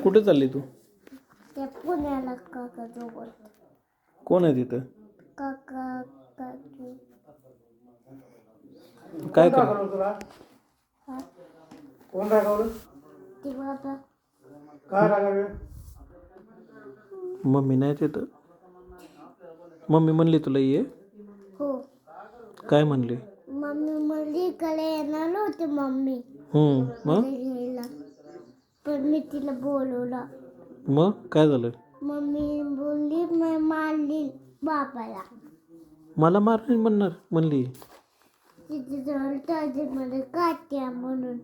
कुठे चालली तू? त्या पुण्याला काका जवळ. कोण आहे तिथं? काका काकी. काय कर? हा कोण रागावलं? ते बाबा. काय रागावे? मम्मी नाही तिथं. मम्मी म्हणली तुला ये? हो. काय म्हणली? मम्मी मला इकडे येणार नव्हती मम्मी मग मला घ्यायला, पण मी तिला बोलवलं. मग काय झालं? मम्मी बोलली मी मारली बाबाला. मला मारली म्हणली. तिथे जवळ टॉयलेटमध्ये काट्या म्हणून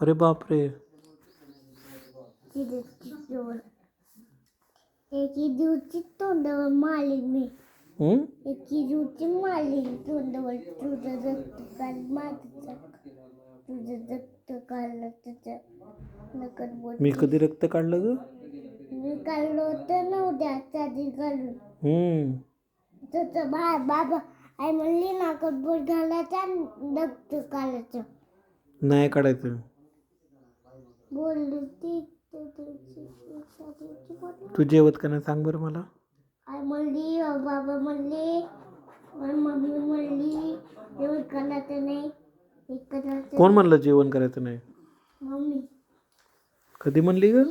अरे बापरे. तिथे जवळ एकी दिवशी तोंडावर मारली मी. एकी दिवशी मारली तोंडावर. तुझं रक्त काढ माझं, तुझं रक्त काढलं तुझं नकट बोल. मी कधी रक्त काढलं ग? मी काढलं होतं नव्हत्या आधी काढून. तुझं बाबा आई म्हणली नाकात बोट घालायचं आणि रक्त काढायचं. नाही काढायचं. बोलली ती. तू जेवत का नाही सांग बरं मला. आई म्हणली, बाबा म्हणले, मम्मी म्हणली जेवण करायचं नाही. कोण म्हणलं जेवण करायचं नाही? मम्मी. कधी म्हणली ग?